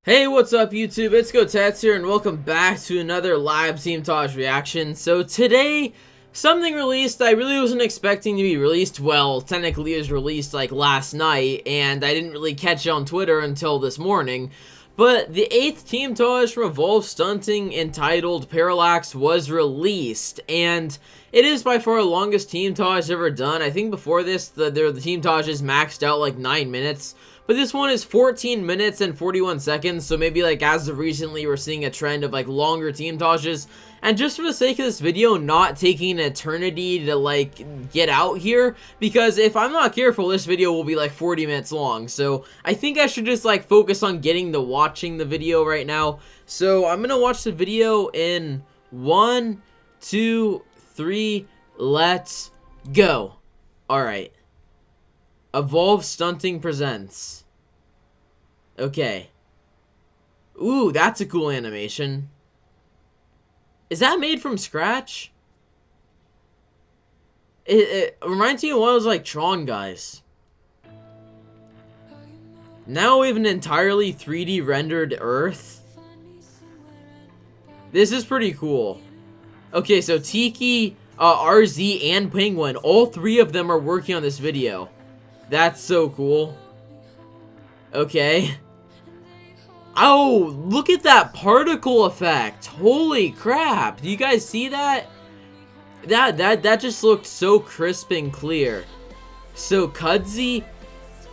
Hey, what's up YouTube? It's Kotetsu here and welcome back to another live Teamtage reaction. So today, something released I really wasn't expecting to be released. Well, technically it was released like last night and I didn't really catch it on Twitter until this morning. But the 8th Teamtage from Evolve Stunting entitled Parallax was released, and it is by far the longest Teamtage ever done. I think before this, the Teamtages maxed out like 9 minutes. But this one is 14 minutes and 41 seconds, so maybe like as of recently we're seeing a trend of like longer Teamtages. And just for the sake of this video not taking an eternity to like get out here, because if I'm not careful this video will be like 40 minutes long. So I think I should just like focus on getting to watching the video right now. So I'm gonna watch the video in 1, 2, 3, let's go. Alright. Evolve Stunting presents. Okay. Ooh, that's a cool animation. Is that made from scratch? It reminds me of one of those like Tron guys. Now we have an entirely 3D rendered Earth. This is pretty cool. Okay, so Tiki, RZ, and Penguin, all three of them are working on this video. That's so cool. Okay. Oh, look at that particle effect. Holy crap. Do you guys see that? That just looked so crisp and clear. So Kudzi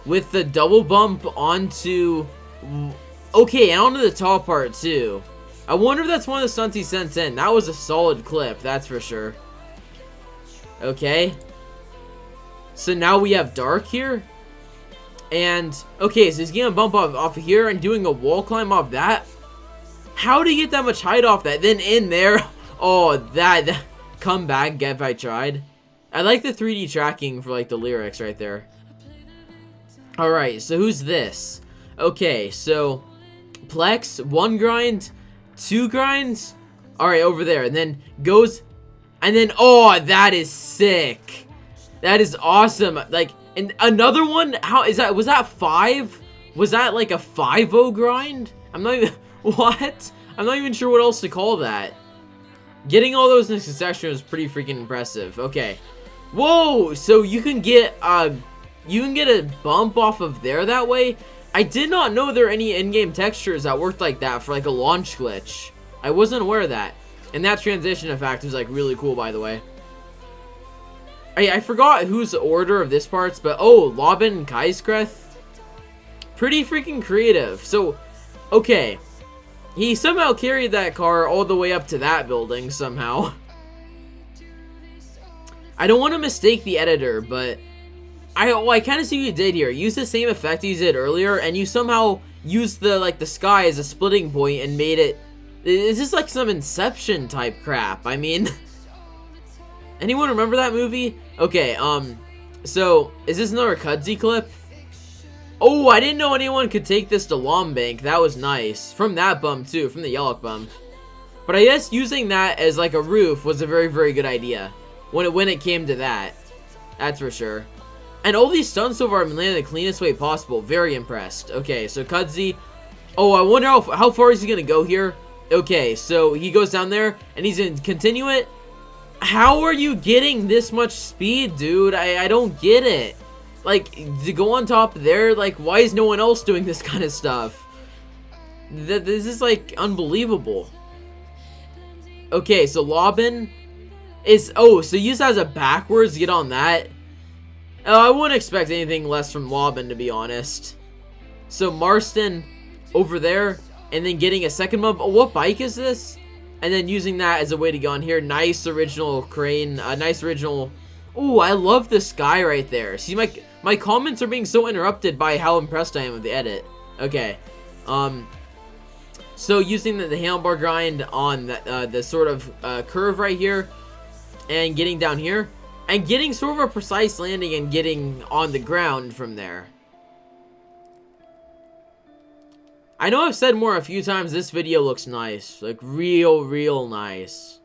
with the double bump onto... Okay, and onto the top part too. I wonder if that's one of the stunts he sent in. That was a solid clip, that's for sure. Okay. So now we have Dark here. And, okay, so he's getting a bump off of here and doing a wall climb off that. How do you get that much height off that? Then in there. Oh, that come back, if I tried. I like the 3D tracking for, like, the lyrics right there. Alright, so who's this? Okay, so Plex, 1 grind, 2 grinds. Alright, over there. And then goes, and then, oh, that is sick. That is awesome. Like, and another one, how is that? Was that 5? Was that like a 5-0 grind? I'm not even, what? I'm not even sure what else to call that. Getting all those in succession was pretty freaking impressive. Okay. Whoa, so you can get a bump off of there that way? I did not know there were any in-game textures that worked like that for like a launch glitch. I wasn't aware of that. And that transition effect was like really cool, by the way. I forgot whose order of this part's, but oh, Lobbin and Kaiskreth. Pretty freaking creative. So, okay. He somehow carried that car all the way up to that building somehow. I don't want to mistake the editor, but I kind of see what you did here. Use the same effect you did earlier, and you somehow used the sky as a splitting point and made it. Is this like some Inception type crap? I mean, anyone remember that movie? Okay, so, is this another Kudzi clip? Oh, I didn't know anyone could take this to Lombank. That was nice. From that bump, too. From the yellow bump. But I guess using that as, like, a roof was a very, very good idea. When it came to that. That's for sure. And all these stunts so far have been landed the cleanest way possible. Very impressed. Okay, so Kudzi. Oh, I wonder how far is he going to go here? Okay, so he goes down there, and he's going to continue it. How are you getting this much speed, dude? I don't get it. Like, to go on top there, like, why is no one else doing this kind of stuff? This is, like, unbelievable. Okay, so Lobbin is... Oh, so use that as a backwards to get on that? I wouldn't expect anything less from Lobbin, to be honest. So Marston over there, and then getting a second bump. Oh, what bike is this? And then using that as a way to go on here. Nice original crane. Nice original... Ooh, I love the sky right there. See, my comments are being so interrupted by how impressed I am with the edit. Okay. So using the handlebar grind on the sort of curve right here. And getting down here. And getting sort of a precise landing and getting on the ground from there. I know I've said more a few times, this video looks nice. Like, real nice.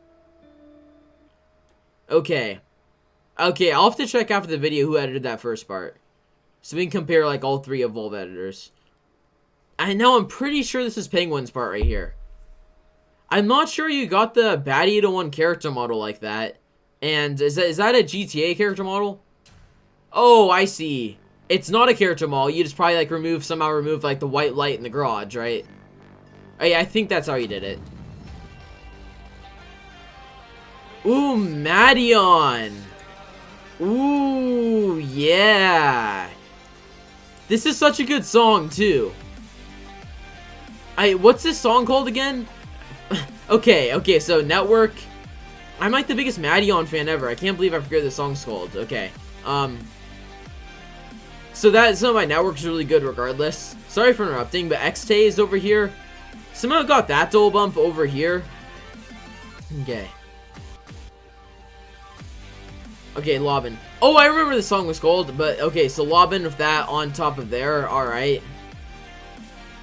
Okay. Okay, I'll have to check after the video who edited that first part. So we can compare, like, all 3 Evolve editors. I know, I'm pretty sure this is Penguin's part right here. I'm not sure you got the Bat 801 character model like that. And is that a GTA character model? Oh, I see. It's not a character model. You just probably like somehow remove like the white light in the garage, right? I think that's how you did it. Ooh, Madion. Ooh, yeah. This is such a good song too. What's this song called again? Okay, so Network. I'm like the biggest Madion fan ever. I can't believe I forget the song's called. Okay. So some of my Network's really good regardless. Sorry for interrupting, but X-Tay is over here. Somehow got that double bump over here. Okay. Okay, Lobbin. Oh, I remember the song was called, but okay, so Lobbin with that on top of there. Alright.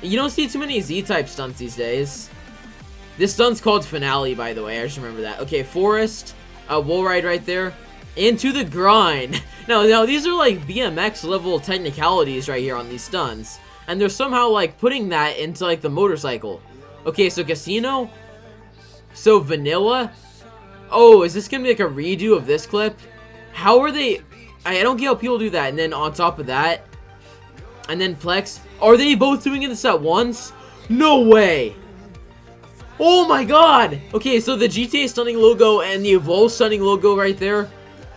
You don't see too many Z-type stunts these days. This stunt's called Finale, by the way. I just remember that. Okay, Forest. Wall ride right there. Into the grind. Now, these are like BMX level technicalities right here on these stunts. And they're somehow like putting that into like the motorcycle. Okay, so Casino. So Vanilla. Oh, is this gonna be like a redo of this clip? How are they? I don't get how people do that. And then on top of that. And then Plex. Are they both doing this at once? No way. Oh my god! Okay, so the GTA Stunting logo and the Evolve Stunting logo right there.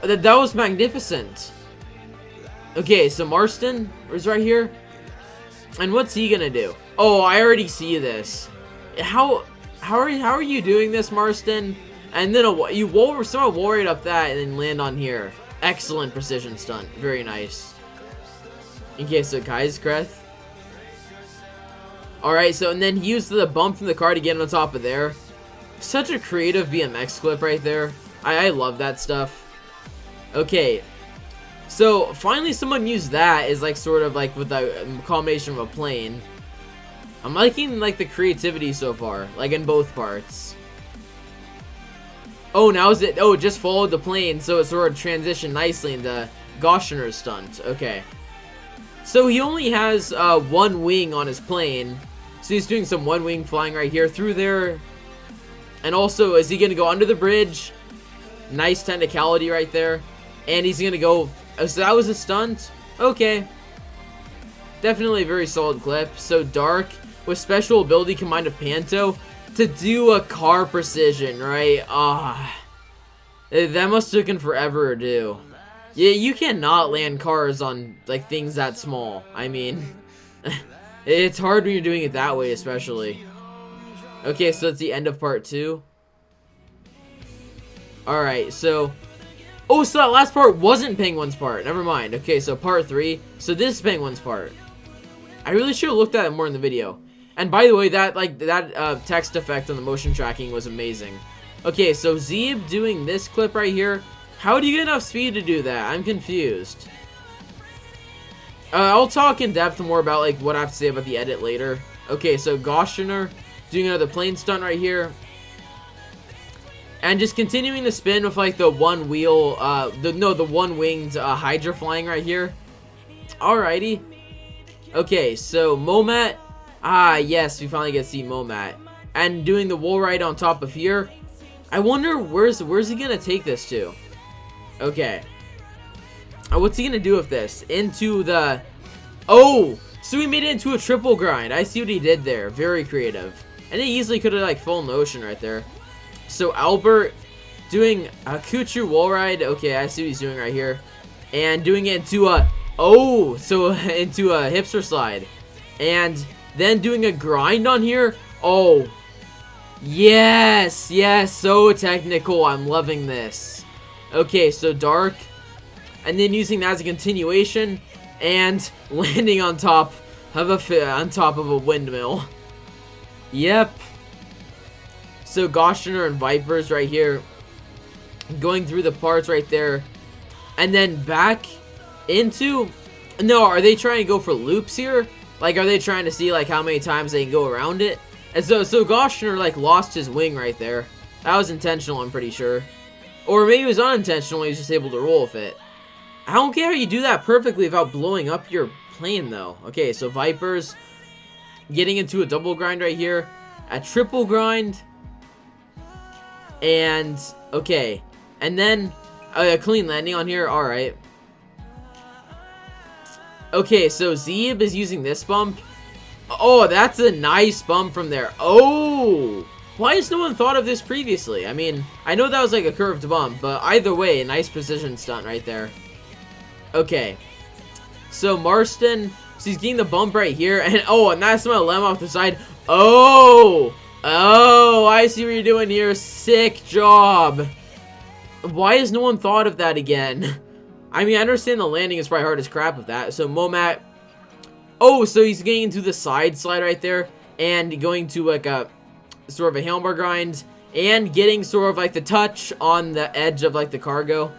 That was magnificent. Okay, so Marston is right here. And what's he gonna do? Oh, I already see this. How are you doing this, Marston? And then you somehow wall right up that and then land on here. Excellent precision stunt. Very nice. Okay, so Kai's Kreth. Alright, so and then he used the bump from the car to get on top of there. Such a creative BMX clip right there. I love that stuff. Okay. So finally someone used that as like sort of like with a combination of a plane. I'm liking like the creativity so far, like in both parts. Oh, now is it? Oh, it just followed the plane, so it sort of transitioned nicely into Goshener's stunt. Okay. So he only has one wing on his plane. So he's doing some one wing flying right here through there. And also, is he going to go under the bridge? Nice technicality right there. And he's going to go... Oh, so that was a stunt? Okay. Definitely a very solid clip. So Dark, with special ability combined with Panto, to do a car precision, right? That must have taken forever to do. Yeah, you cannot land cars on, like, things that small. I mean, it's hard when you're doing it that way, especially. Okay, so that's the end of part 2. Alright, so... Oh, so that last part wasn't Penguin's part. Never mind. Okay, so part 3. So this is Penguin's part. I really should have looked at it more in the video. And by the way, that text effect on the motion tracking was amazing. Okay, so Zeeb doing this clip right here. How do you get enough speed to do that? I'm confused. I'll talk in depth more about like what I have to say about the edit later. Okay, so Goshener doing another plane stunt right here. And just continuing to spin with like the one wheel, the one winged Hydra flying right here. Alrighty. Okay, so Momat. Ah, yes, we finally get to see Momat. And doing the wall ride on top of here. I wonder where's he gonna take this to? Okay. What's he gonna do with this? Into the... Oh! So he made it into a triple grind. I see what he did there. Very creative. And he easily could have like fallen in the ocean right there. So Albert doing a Kuchu wall ride. Okay, I see what he's doing right here. And doing it into a... Oh! So into a hipster slide. And then doing a grind on here. Oh. Yes! Yes! So technical. I'm loving this. Okay, so Dark, and then using that as a continuation, and landing on top of a windmill. Yep. So Goshener and Vipers right here, going through the parts right there, and then back into. No, are they trying to go for loops here? Like, are they trying to see like how many times they can go around it? And so Goshener like lost his wing right there. That was intentional, I'm pretty sure. Or maybe it was unintentional, he was just able to roll with it. I don't get how you do that perfectly without blowing up your plane, though. Okay, so Vipers getting into a double grind right here, a triple grind, and okay, and then a clean landing on here. All right. Okay, so Zeeb is using this bump. Oh, that's a nice bump from there. Oh, why has no one thought of this previously? I mean, I know that was like a curved bump, but either way, a nice precision stunt right there. Okay, so Marston, so he's getting the bump right here, and oh, and that's my lemon off the side. Oh, I see what you're doing here. Sick job. Why has no one thought of that again? I mean, I understand the landing is probably hard as crap with that. So Momat, oh, so he's getting into the side slide right there, and going to like a sort of a handlebar grind, and getting sort of like the touch on the edge of like the cargo.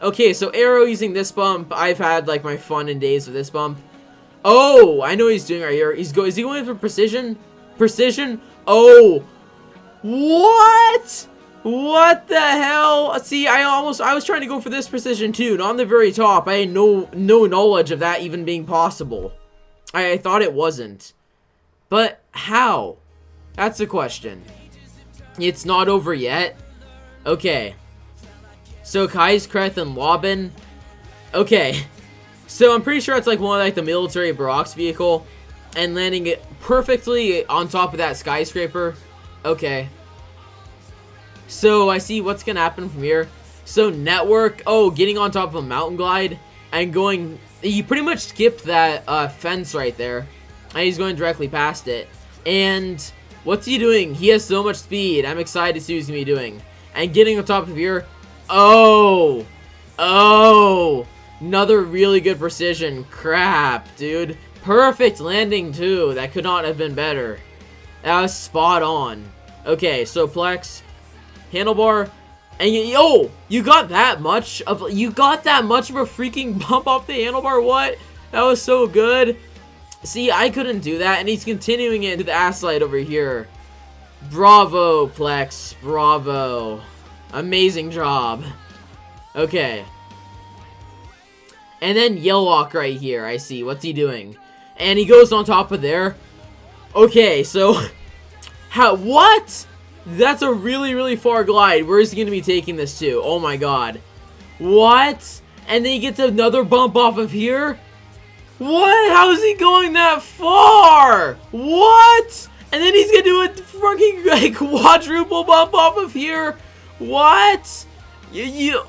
Okay, so Arrow using this bump. I've had like my fun and days with this bump. Oh, I know what he's doing right here. Is he going for precision? Precision? Oh, what? What the hell? See, I was trying to go for this precision too, not on the very top. I had no knowledge of that even being possible. I thought it wasn't. But how? That's the question. It's not over yet. Okay. So Kaiskreth and Lobin. Okay. So I'm pretty sure it's like one of like the military Barox vehicle, and landing it perfectly on top of that skyscraper. Okay. So I see what's gonna happen from here. So Network, oh, getting on top of a mountain glide and going, he pretty much skipped that fence right there, and he's going directly past it. And what's he doing? He has so much speed. I'm excited to see what he's gonna be doing. And getting on top of here, oh, another really good precision. Crap, dude. Perfect landing too. That could not have been better. That was spot on. Okay, so Plex, handlebar, and you got that much of a freaking bump off the handlebar. What? That was so good. See, I couldn't do that, and he's continuing it to the ass slide over here. Bravo, Plex. Bravo. Amazing job. Okay. And then Yellowhawk right here. I see. What's he doing? And he goes on top of there. Okay, so what? That's a really, really far glide. Where is he going to be taking this to? Oh my god. What? And then he gets another bump off of here? What? How is he going that far? What? And then he's going to do a fucking like, quadruple bump off of here? What?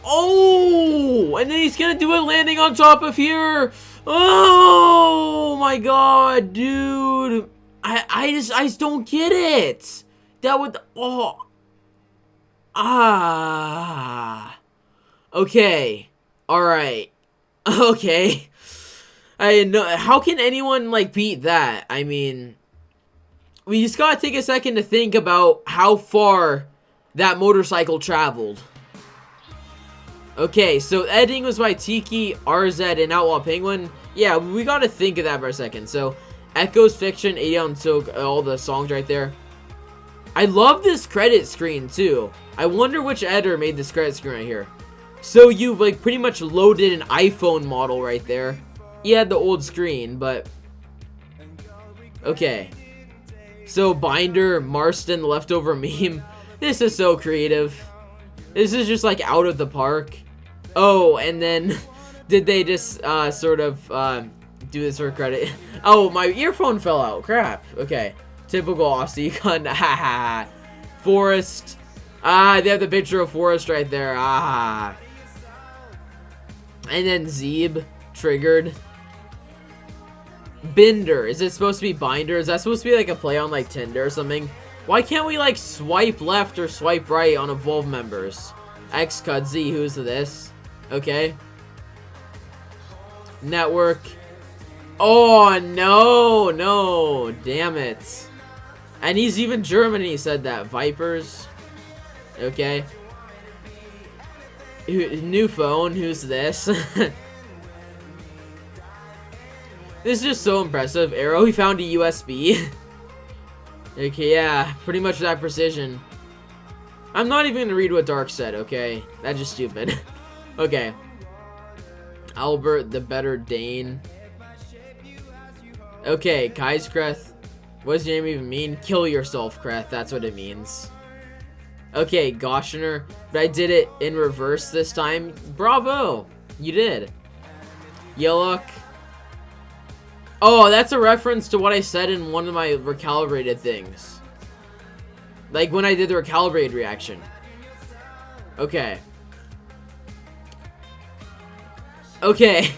Oh! And then he's going to do a landing on top of here? Oh my god, dude. I just don't get it. That would, okay, alright, okay, I know, how can anyone, like, beat that? I mean, we just gotta take a second to think about how far that motorcycle traveled. Okay, so editing was by Tiki, RZ, and Outlaw Penguin. Yeah, we gotta think of that for a second. So, Echoes, Fiction, 80 on Silk, all the songs right there. I love this credit screen too. I wonder which editor made this credit screen right here. So you like pretty much loaded an iPhone model right there. You had the old screen, but okay. So Binder, Marston, leftover meme. This is so creative. This is just like out of the park. Oh, and then did they just sort of do this for credit? Oh, my earphone fell out. Crap. Okay. Typical Aussie. Haha. Forest. They have the picture of Forest right there. And then Zeeb. Triggered. Binder. Is it supposed to be Binder? Is that supposed to be like a play on like Tinder or something? Why can't we like swipe left or swipe right on Evolve members? X Cudzy. Who's this? Okay. Network. Oh, no. Damn it. And he's even German and he said that. Vipers. Okay. New phone. Who's this? This is just so impressive. Arrow, he found a USB. Okay, yeah. Pretty much that precision. I'm not even gonna read what Dark said, okay? That's just stupid. Okay. Albert, the better Dane. Okay, Kaiskreth. What does your name even mean? Kill yourself, Kreth. That's what it means. Okay, Goshener. But I did it in reverse this time. Bravo! You did. Yellowk. Oh, that's a reference to what I said in one of my recalibrated things. Like when I did the recalibrated reaction. Okay. Okay.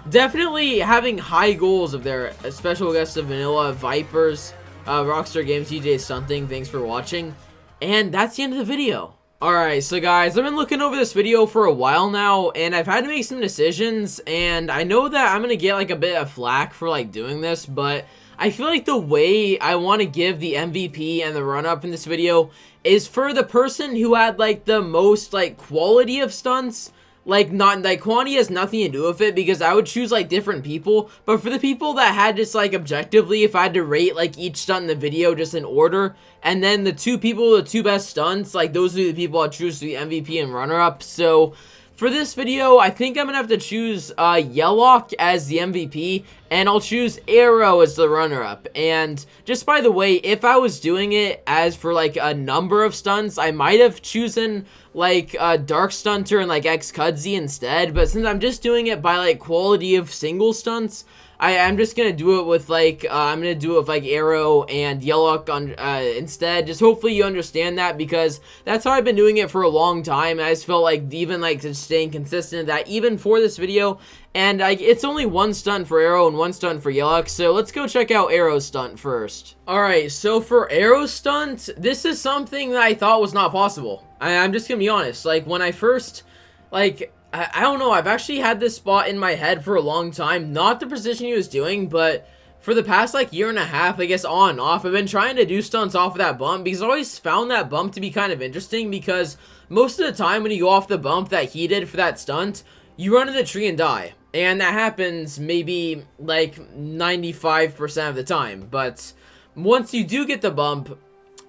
Definitely having high goals of their special guest of Vanilla, Vipers, Rockstar Games, DJ Stunting. Thanks for watching. And that's the end of the video. Alright, so guys, I've been looking over this video for a while now, and I've had to make some decisions, and I know that I'm gonna get like a bit of flack for like doing this, but I feel like the way I want to give the MVP and the run-up in this video is for the person who had like the most like quality of stunts. Like, not, like, quantity has nothing to do with it, because I would choose, like, different people, but for the people that had just, like, objectively, if I had to rate, like, each stunt in the video just in order, and then the two people with the two best stunts, like, those are the people I'd choose to be MVP and runner-up. So for this video, I think I'm gonna have to choose Yellowk as the MVP, and I'll choose Arrow as the runner-up. And just by the way, if I was doing it as for like a number of stunts, I might have chosen like Dark Stunter and like X-Cudsy instead, but since I'm just doing it by like quality of single stunts, I'm just gonna do it with like I'm gonna do it with like Arrow and Yellowk on instead. Just hopefully you understand that, because that's how I've been doing it for a long time. I just felt like even like just staying consistent that even for this video, and it's only one stunt for Arrow and one stunt for Yellowk. So let's go check out Arrow's stunt first. All right, so for Arrow's stunt, this is something that I thought was not possible. I'm just gonna be honest. Like when I first like. I don't know, I've actually had this spot in my head for a long time, not the position he was doing, but for the past like year and a half, I guess on and off, I've been trying to do stunts off of that bump, because I always found that bump to be kind of interesting, because most of the time when you go off the bump that he did for that stunt, you run into the tree and die, and that happens maybe like 95% of the time, but once you do get the bump,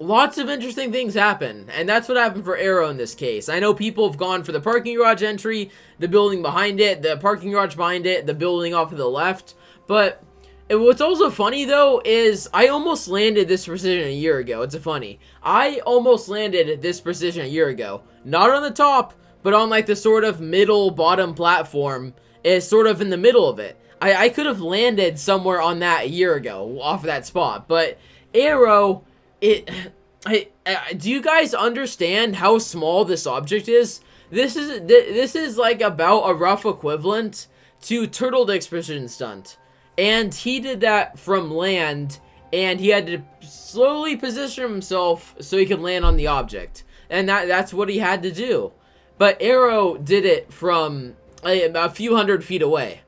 lots of interesting things happen, and that's what happened for Arrow in this case. I know people have gone for the parking garage entry, the building behind it, the parking garage behind it, the building off to the left, but what's also funny though is I almost landed this precision a year ago. It's funny. I almost landed this precision a year ago. Not on the top, but on like the sort of middle bottom platform, is sort of in the middle of it. I could have landed somewhere on that a year ago off of that spot, but Arrow... do you guys understand how small this object is? This is like about a rough equivalent to Turtle Dick's precision stunt, and he did that from land, and he had to slowly position himself so he could land on the object, and that's what he had to do. But Arrow did it from a few hundred feet away,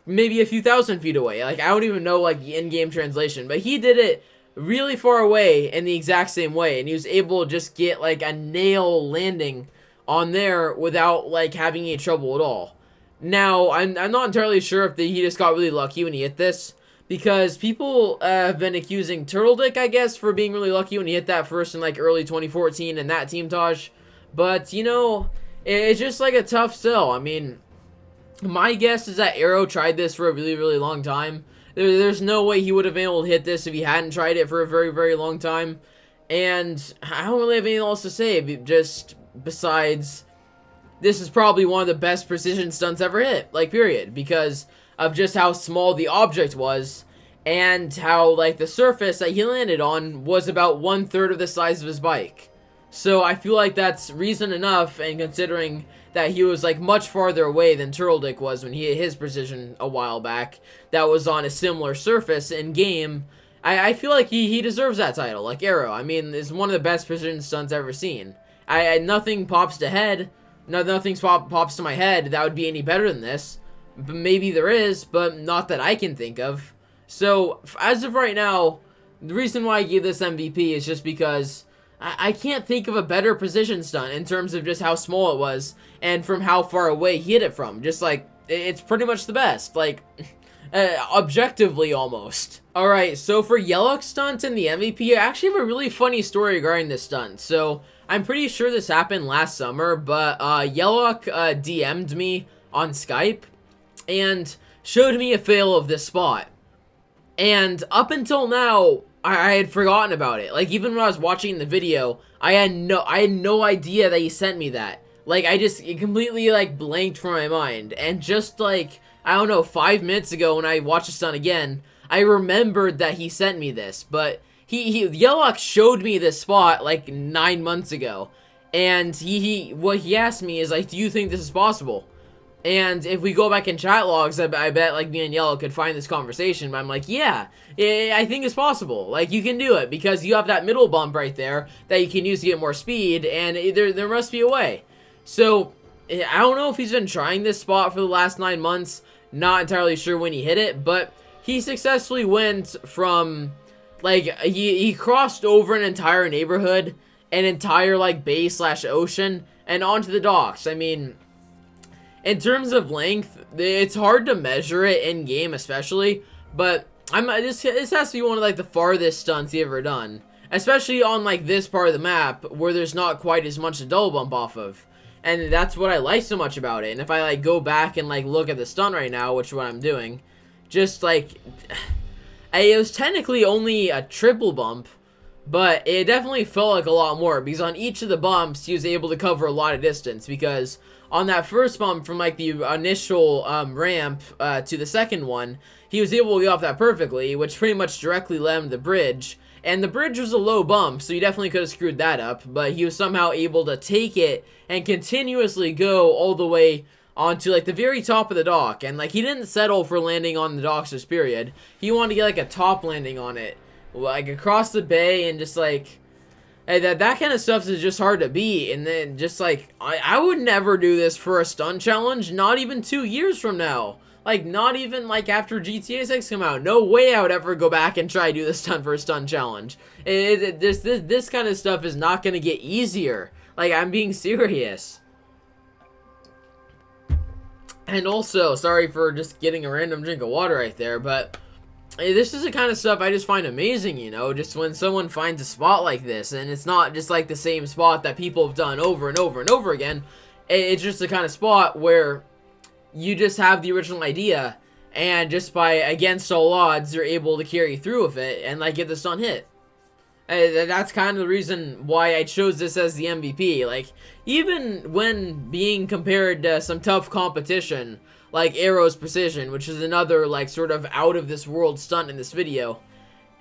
maybe a few thousand feet away. Like I don't even know like the in-game translation, but he did it really far away in the exact same way, and he was able to just get like a nail landing on there without like having any trouble at all. Now I'm not entirely sure if he just got really lucky when he hit this, because people have been accusing Turtle Dick, I guess, for being really lucky when he hit that first in like early 2014 in that Teamtage, but you know, it's just like a tough sell. I mean, my guess is that Arrow tried this for a really long time. There's no way he would have been able to hit this if he hadn't tried it for a very long time. And I don't really have anything else to say, just besides this is probably one of the best precision stunts ever hit, like period, because of just how small the object was, and how like the surface that he landed on was about 1/3 of the size of his bike. So I feel like that's reason enough, and considering that he was like much farther away than Turtle Dick was when he hit his precision a while back, that was on a similar surface in game, I feel like he deserves that title, like Arrow. I mean, it's one of the best precision stunts I've ever seen. Nothing pops to head, nothing pops to my head that would be any better than this. But maybe there is, but not that I can think of. So as of right now, the reason why I give this MVP is just because I can't think of a better precision stunt in terms of just how small it was and from how far away he hit it from. Just like, it's pretty much the best, like objectively almost. Alright, so for Yellowk's stunt and the MVP, I actually have a really funny story regarding this stunt. So I'm pretty sure this happened last summer, but Yellowk DM'd me on Skype and showed me a fail of this spot. And up until now, I had forgotten about it. Like, even when I was watching the video, I had no idea that he sent me that. Like, it completely, like, blanked from my mind. And just, like, I don't know, 5 minutes ago when I watched the stunt again, I remembered that he sent me this. But Yellowlock showed me this spot, like, 9 months ago. And what he asked me is, like, do you think this is possible? And if we go back in chat logs, I bet, like, me and Yellow could find this conversation. But I'm like, yeah, I think it's possible. Like, you can do it because you have that middle bump right there that you can use to get more speed, and there must be a way. So, I don't know if he's been trying this spot for the last 9 months. Not entirely sure when he hit it, but he successfully went from, like, he crossed over an entire neighborhood, an entire, like, bay/ocean, and onto the docks. I mean, in terms of length, it's hard to measure it in game, especially. But this has to be one of, like, the farthest stunts he ever done, especially on, like, this part of the map where there's not quite as much to double bump off of. And that's what I like so much about it. And if I, like, go back and, like, look at the stunt right now, which is what I'm doing, just, like, it was technically only a triple bump, but it definitely felt like a lot more because on each of the bumps he was able to cover a lot of distance. Because on that first bump from, like, the initial ramp to the second one, he was able to get off that perfectly, which pretty much directly led him to the bridge. And the bridge was a low bump, so you definitely could have screwed that up, but he was somehow able to take it and continuously go all the way onto, like, the very top of the dock. And, like, he didn't settle for landing on the docks this period. He wanted to get, like, a top landing on it, like, across the bay, and just, like, that kind of stuff is just hard to beat. And then just, like, I would never do this for a stunt challenge, not even 2 years from now. Like, not even, like, after GTA 6 come out. No way I would ever go back and try to do this stunt for a stunt challenge. This kind of stuff is not going to get easier. Like, I'm being serious. And also, sorry for just getting a random drink of water right there, but this is the kind of stuff I just find amazing, you know, just when someone finds a spot like this, and it's not just like the same spot that people have done over and over and over again. It's just the kind of spot where you just have the original idea, and just by against all odds, you're able to carry through with it and, like, get the stunt hit. That's kind of the reason why I chose this as the MVP. Like, even when being compared to some tough competition, like Arrow's Precision, which is another, like, sort of out-of-this-world stunt in this video,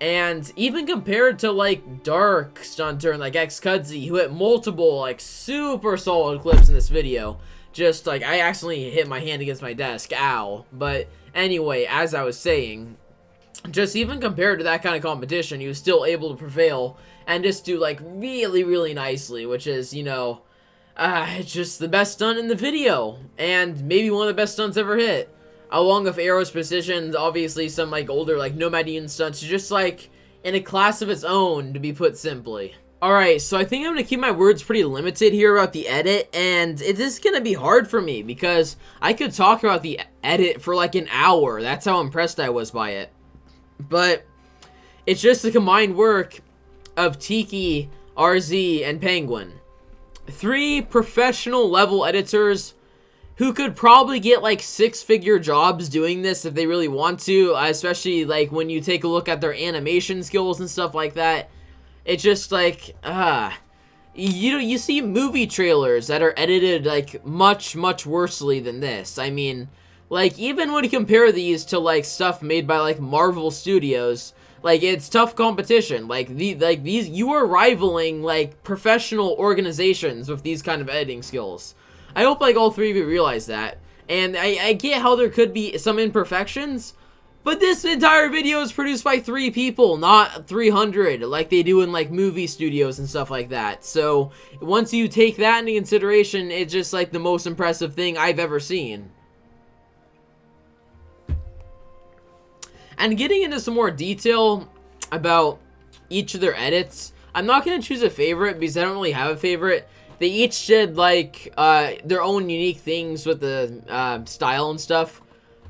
and even compared to, like, Dark Stunter and, like, Xcudzy, who hit multiple, like, super solid clips in this video. Just, like, I accidentally hit my hand against my desk. Ow. But anyway, as I was saying, just even compared to that kind of competition, he was still able to prevail and just do, like, really, really nicely, which is, you know, it's just the best stunt in the video, and maybe one of the best stunts ever hit. Along with Arrow's Precision, obviously some, like, older, like, Nomadian stunts, just, like, in a class of its own, to be put simply. Alright, so I think I'm going to keep my words pretty limited here about the edit, and it is going to be hard for me, because I could talk about the edit for, like, an hour. That's how impressed I was by it. But it's just the combined work of Tiki, RZ, and Penguin. 3 professional level editors who could probably get, like, 6-figure jobs doing this if they really want to, especially, like, when you take a look at their animation skills and stuff like that. It's just, like, you see movie trailers that are edited, like, much, much worsely than this. I mean, like, even when you compare these to, like, stuff made by, like, Marvel Studios, like, it's tough competition. Like, these, you are rivaling, like, professional organizations with these kind of editing skills. I hope, like, all 3 of you realize that. And I get how there could be some imperfections, but this entire video is produced by 3 people, not 300, like they do in, like, movie studios and stuff like that. So, once you take that into consideration, it's just, like, the most impressive thing I've ever seen. And getting into some more detail about each of their edits, I'm not going to choose a favorite because I don't really have a favorite. They each did, like, their own unique things with the style and stuff.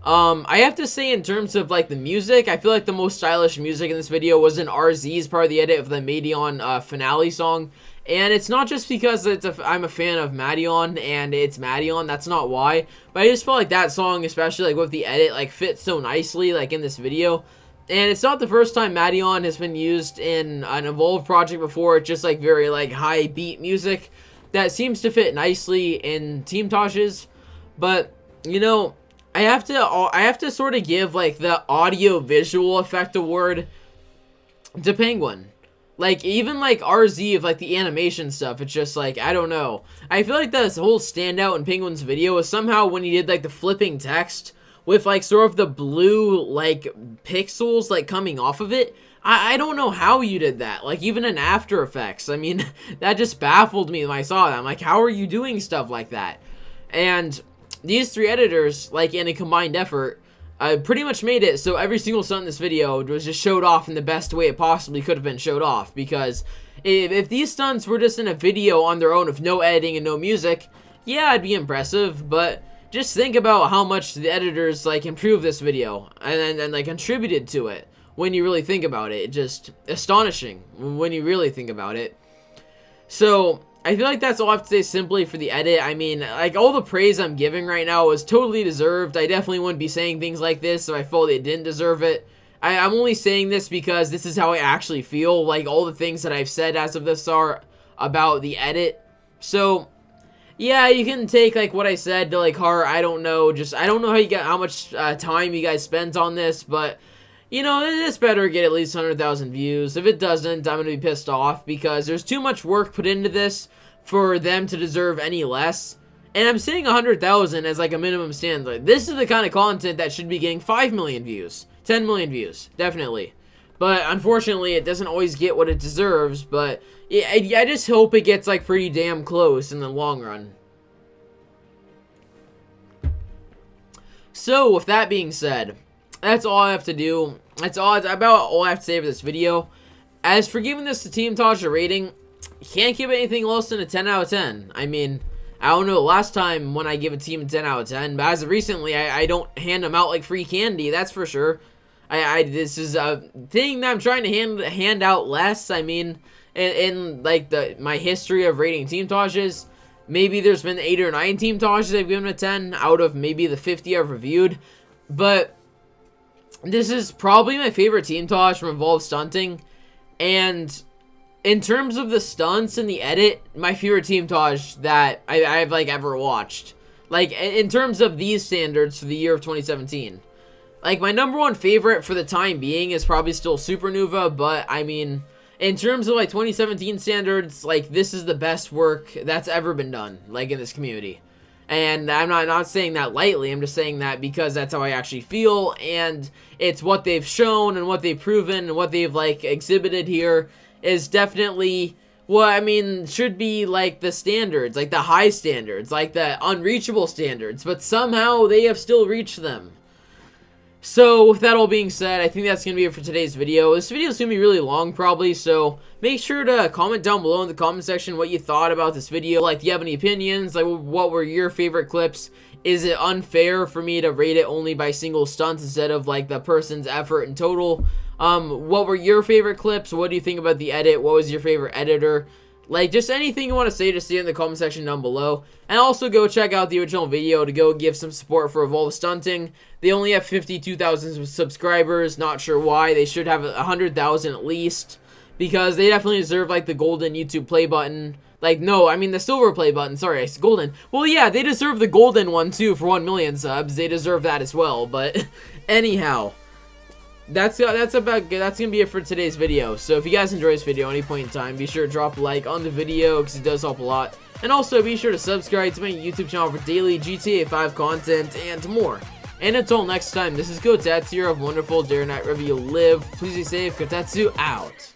I have to say, in terms of, like, the music, I feel like the most stylish music in this video was in RZ's part of the edit of the Madion finale song. And it's not just because I'm a fan of Madion and it's Madion, that's not why. But I just felt like that song, especially, like, with the edit, like, fits so nicely, like, in this video. And it's not the first time Madeon has been used in an Evolve project before. It's just like very like high beat music that seems to fit nicely in Teamtages. But you know, I have to sort of give like the audio visual effect award to Penguin. Like, even like RZ of like the animation stuff, it's just like, I don't know. I feel like this whole standout in Penguin's video was somehow when he did like the flipping text with like sort of the blue like pixels like coming off of it. I don't know how you did that. Like, even in After Effects, I mean, that just baffled me when I saw that. I'm like, how are you doing stuff like that? And these three editors, like in a combined effort, pretty much made it so every single stunt in this video was just showed off in the best way it possibly could have been showed off. Because if these stunts were just in a video on their own with no editing and no music, yeah, it'd be impressive. But just think about how much the editors like improved this video and like contributed to it. When you really think about it, just astonishing when you really think about it. So I feel like that's all I have to say simply for the edit. I mean, like, all the praise I'm giving right now is totally deserved. I definitely wouldn't be saying things like this if I felt they didn't deserve it. I'm only saying this because this is how I actually feel. Like, all the things that I've said as of this are about the edit. So yeah, you can take like what I said to like heart. I don't know. Just I don't know how much time you guys spent on this, but you know, this better get at least 100,000 views. If it doesn't, I'm going to be pissed off because there's too much work put into this for them to deserve any less. And I'm saying 100,000 as like a minimum standard. This is the kind of content that should be getting 5 million views, 10 million views, definitely. But unfortunately, it doesn't always get what it deserves. But I just hope it gets like pretty damn close in the long run. So with that being said, that's all I have to do. That's about all I have to say for this video. As for giving this to Teamtage a rating, can't give it anything less than a 10 out of 10. I mean, I don't know last time when I give a team a 10 out of 10, but as of recently, I don't hand them out like free candy, that's for sure. This is a thing that I'm trying to hand out less. I mean, in like my history of rating Teamtages, maybe there's been 8 or 9 Teamtages I've given a 10 out of maybe the 50 I've reviewed, but this is probably my favorite Teamtage from Evolve Stunting, and in terms of the stunts and the edit, my favorite Teamtage that I've like ever watched. Like, in terms of these standards for the year of 2017. Like, my number one favorite for the time being is probably still Supernova, but I mean, in terms of like 2017 standards, like, this is the best work that's ever been done, like, in this community. And I'm not saying that lightly, I'm just saying that because that's how I actually feel, and it's what they've shown, and what they've proven, and what they've, like, exhibited here is definitely what, I mean, should be, like, the standards, like, the high standards, like, the unreachable standards, but somehow they have still reached them. So, with that all being said, I think that's going to be it for today's video. This video is going to be really long, probably, so make sure to comment down below in the comment section what you thought about this video. Like, do you have any opinions? Like, what were your favorite clips? Is it unfair for me to rate it only by single stunts instead of, like, the person's effort in total? What were your favorite clips? What do you think about the edit? What was your favorite editor? Like, just anything you want to say, just say it in the comment section down below. And also go check out the original video to go give some support for Evolve Stunting. They only have 52,000 subscribers. Not sure why. They should have 100,000 at least. Because they definitely deserve, like, the golden YouTube play button. Like, no, I mean the silver play button. Sorry, it's golden. Well, yeah, they deserve the golden one, too, for 1 million subs. They deserve that as well. But, anyhow, that's gonna be it for today's video. So if you guys enjoyed this video at any point in time, be sure to drop a like on the video because it does help a lot, and also be sure to subscribe to my YouTube channel for daily GTA 5 content and more. And until next time, this is Kotetsu of wonderful Dare Night wherever you live. Please be safe. Kotetsu out.